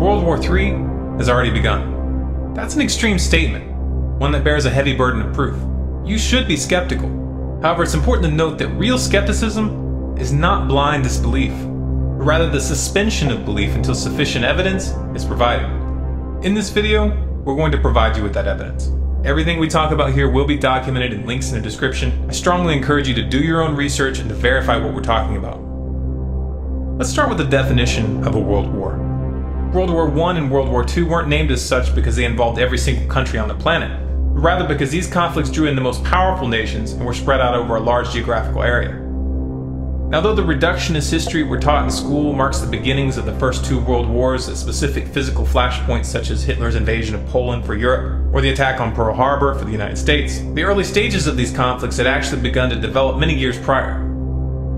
World War III has already begun. That's an extreme statement, one that bears a heavy burden of proof. You should be skeptical. However, it's important to note that real skepticism is not blind disbelief, but rather the suspension of belief until sufficient evidence is provided. In this video, we're going to provide you with that evidence. Everything we talk about here will be documented in links in the description. I strongly encourage you to do your own research and to verify what we're talking about. Let's start with the definition of a world war. World War I and World War II weren't named as such because they involved every single country on the planet, but rather because these conflicts drew in the most powerful nations and were spread out over a large geographical area. Now, though the reductionist history we're taught in school marks the beginnings of the first two world wars at specific physical flashpoints such as Hitler's invasion of Poland for Europe or the attack on Pearl Harbor for the United States, the early stages of these conflicts had actually begun to develop many years prior.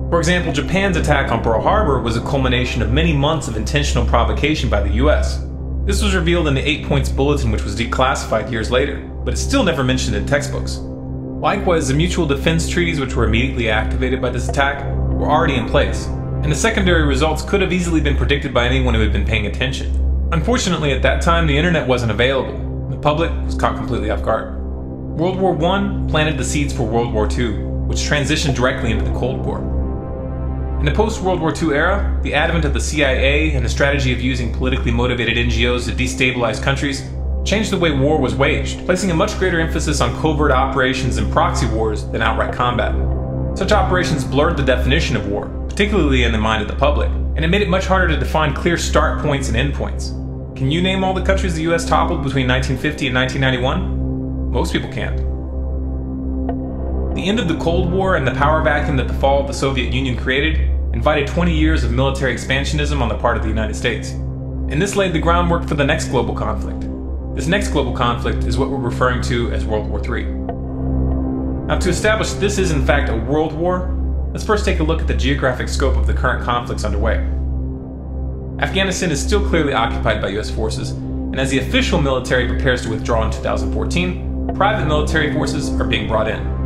For example, Japan's attack on Pearl Harbor was a culmination of many months of intentional provocation by the US. This was revealed in the 8 Points Bulletin, which was declassified years later, but it's still never mentioned in textbooks. Likewise, the mutual defense treaties which were immediately activated by this attack were already in place, and the secondary results could have easily been predicted by anyone who had been paying attention. Unfortunately, at that time, the internet wasn't available. The public was caught completely off guard. World War I planted the seeds for World War II, which transitioned directly into the Cold War. In the post-World War II era, the advent of the CIA and the strategy of using politically motivated NGOs to destabilize countries changed the way war was waged, placing a much greater emphasis on covert operations and proxy wars than outright combat. Such operations blurred the definition of war, particularly in the mind of the public, and it made it much harder to define clear start points and end points. Can you name all the countries the US toppled between 1950 and 1991? Most people can't. The end of the Cold War and the power vacuum that the fall of the Soviet Union created invited 20 years of military expansionism on the part of the United States. And this laid the groundwork for the next global conflict. This next global conflict is what we're referring to as World War III. Now, to establish this is in fact a world war, let's first take a look at the geographic scope of the current conflicts underway. Afghanistan is still clearly occupied by US forces, and as the official military prepares to withdraw in 2014, private military forces are being brought in.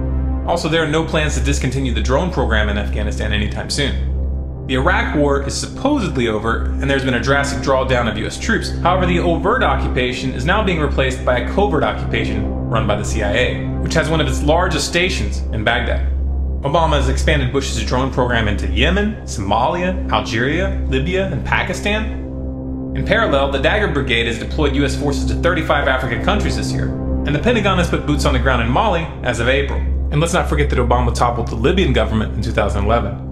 Also, there are no plans to discontinue the drone program in Afghanistan anytime soon. The Iraq War is supposedly over, and there's been a drastic drawdown of US troops. However, the overt occupation is now being replaced by a covert occupation run by the CIA, which has one of its largest stations in Baghdad. Obama has expanded Bush's drone program into Yemen, Somalia, Algeria, Libya, and Pakistan. In parallel, the Dagger Brigade has deployed US forces to 35 African countries this year, and the Pentagon has put boots on the ground in Mali as of April. And let's not forget that Obama toppled the Libyan government in 2011.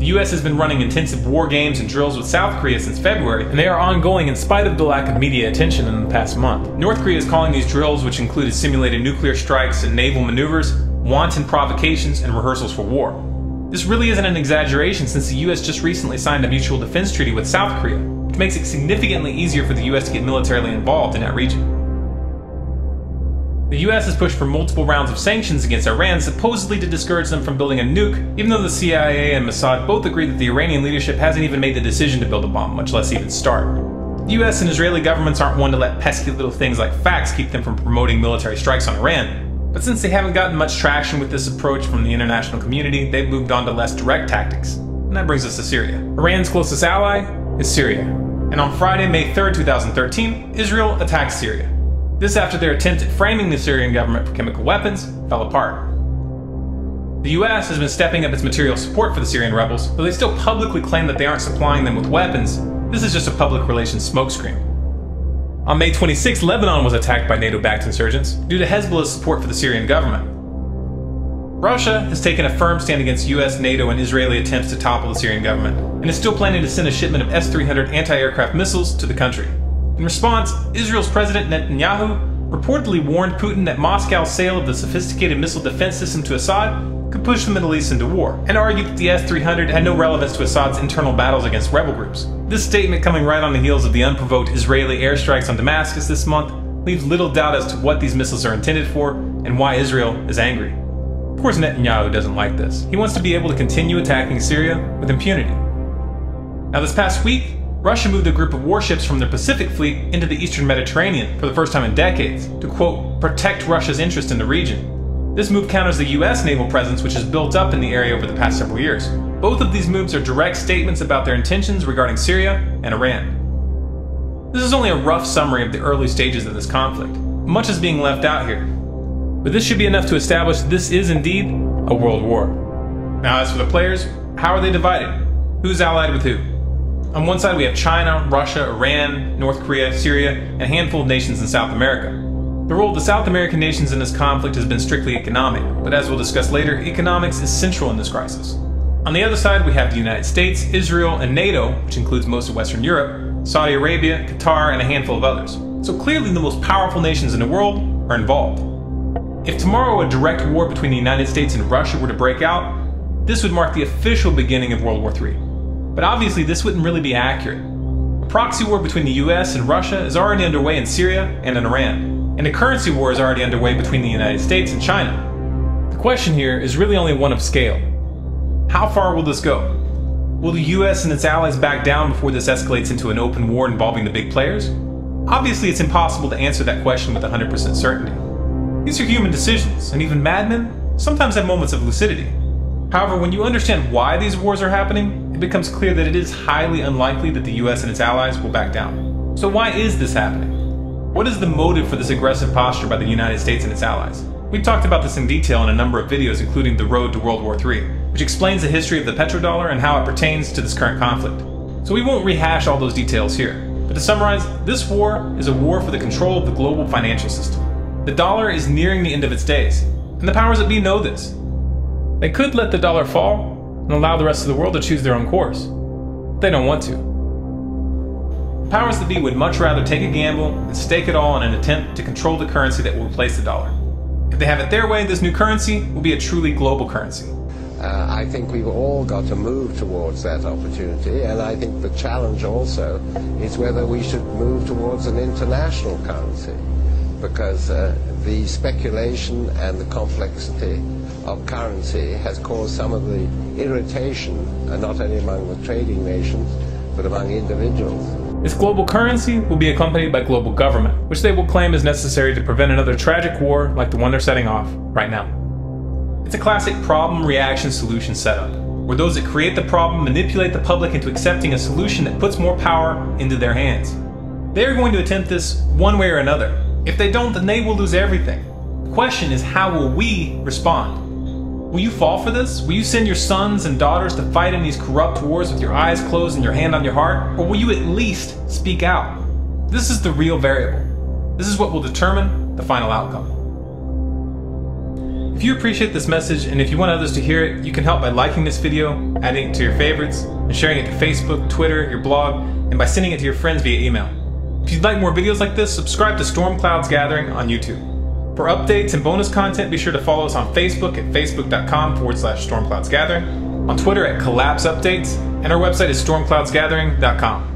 The US has been running intensive war games and drills with South Korea since February, and they are ongoing in spite of the lack of media attention in the past month. North Korea is calling these drills, which included simulated nuclear strikes and naval maneuvers, wanton provocations and rehearsals for war. This really isn't an exaggeration since the US just recently signed a mutual defense treaty with South Korea, which makes it significantly easier for the US to get militarily involved in that region. The US has pushed for multiple rounds of sanctions against Iran, supposedly to discourage them from building a nuke, even though the CIA and Mossad both agree that the Iranian leadership hasn't even made the decision to build a bomb, much less even start. The US and Israeli governments aren't one to let pesky little things like facts keep them from promoting military strikes on Iran, but since they haven't gotten much traction with this approach from the international community, they've moved on to less direct tactics. And that brings us to Syria. Iran's closest ally is Syria. And on Friday, May 3rd, 2013, Israel attacked Syria. This after their attempt at framing the Syrian government for chemical weapons fell apart. The US has been stepping up its material support for the Syrian rebels, though they still publicly claim that they aren't supplying them with weapons. This is just a public relations smokescreen. On May 26, Lebanon was attacked by NATO-backed insurgents due to Hezbollah's support for the Syrian government. Russia has taken a firm stand against US, NATO, and Israeli attempts to topple the Syrian government, and is still planning to send a shipment of S-300 anti-aircraft missiles to the country. In response, Israel's President Netanyahu reportedly warned Putin that Moscow's sale of the sophisticated missile defense system to Assad could push the Middle East into war, and argued that the S-300 had no relevance to Assad's internal battles against rebel groups. This statement, coming right on the heels of the unprovoked Israeli airstrikes on Damascus this month, leaves little doubt as to what these missiles are intended for and why Israel is angry. Of course, Netanyahu doesn't like this. He wants to be able to continue attacking Syria with impunity. Now, this past week, Russia moved a group of warships from their Pacific Fleet into the Eastern Mediterranean for the first time in decades to, quote, protect Russia's interest in the region. This move counters the US naval presence, which has built up in the area over the past several years. Both of these moves are direct statements about their intentions regarding Syria and Iran. This is only a rough summary of the early stages of this conflict. Much is being left out here. But this should be enough to establish this is indeed a world war. Now as for the players, how are they divided? Who's allied with who? On one side we have China, Russia, Iran, North Korea, Syria, and a handful of nations in South America. The role of the South American nations in this conflict has been strictly economic, but as we'll discuss later, economics is central in this crisis. On the other side we have the United States, Israel, and NATO, which includes most of Western Europe, Saudi Arabia, Qatar, and a handful of others. So clearly the most powerful nations in the world are involved. If tomorrow a direct war between the United States and Russia were to break out, this would mark the official beginning of World War III. But obviously this wouldn't really be accurate. A proxy war between the US and Russia is already underway in Syria and in Iran, and a currency war is already underway between the United States and China. The question here is really only one of scale. How far will this go? Will the US and its allies back down before this escalates into an open war involving the big players? Obviously it's impossible to answer that question with 100% certainty. These are human decisions, and even madmen sometimes have moments of lucidity. However, when you understand why these wars are happening, it becomes clear that it is highly unlikely that the US and its allies will back down. So why is this happening? What is the motive for this aggressive posture by the United States and its allies? We've talked about this in detail in a number of videos, including The Road to World War III, which explains the history of the petrodollar and how it pertains to this current conflict. So we won't rehash all those details here. But to summarize, this war is a war for the control of the global financial system. The dollar is nearing the end of its days, and the powers that be know this. They could let the dollar fall and allow the rest of the world to choose their own course. But they don't want to. The powers that be would much rather take a gamble and stake it all in an attempt to control the currency that will replace the dollar. If they have it their way, this new currency will be a truly global currency. I think we've all got to move towards that opportunity, and I think the challenge also is whether we should move towards an international currency, because the speculation and the complexity of currency has caused some of the irritation, not only among the trading nations, but among individuals. This global currency will be accompanied by global government, which they will claim is necessary to prevent another tragic war like the one they're setting off right now. It's a classic problem-reaction-solution setup, where those that create the problem manipulate the public into accepting a solution that puts more power into their hands. They are going to attempt this one way or another. If they don't, then they will lose everything. The question is, how will we respond? Will you fall for this? Will you send your sons and daughters to fight in these corrupt wars with your eyes closed and your hand on your heart? Or will you at least speak out? This is the real variable. This is what will determine the final outcome. If you appreciate this message, and if you want others to hear it, you can help by liking this video, adding it to your favorites, and sharing it to Facebook, Twitter, your blog, and by sending it to your friends via email. If you'd like more videos like this, subscribe to Storm Clouds Gathering on YouTube. For updates and bonus content, be sure to follow us on Facebook at facebook.com/stormcloudsgathering, on Twitter at Collapse Updates, and our website is stormcloudsgathering.com.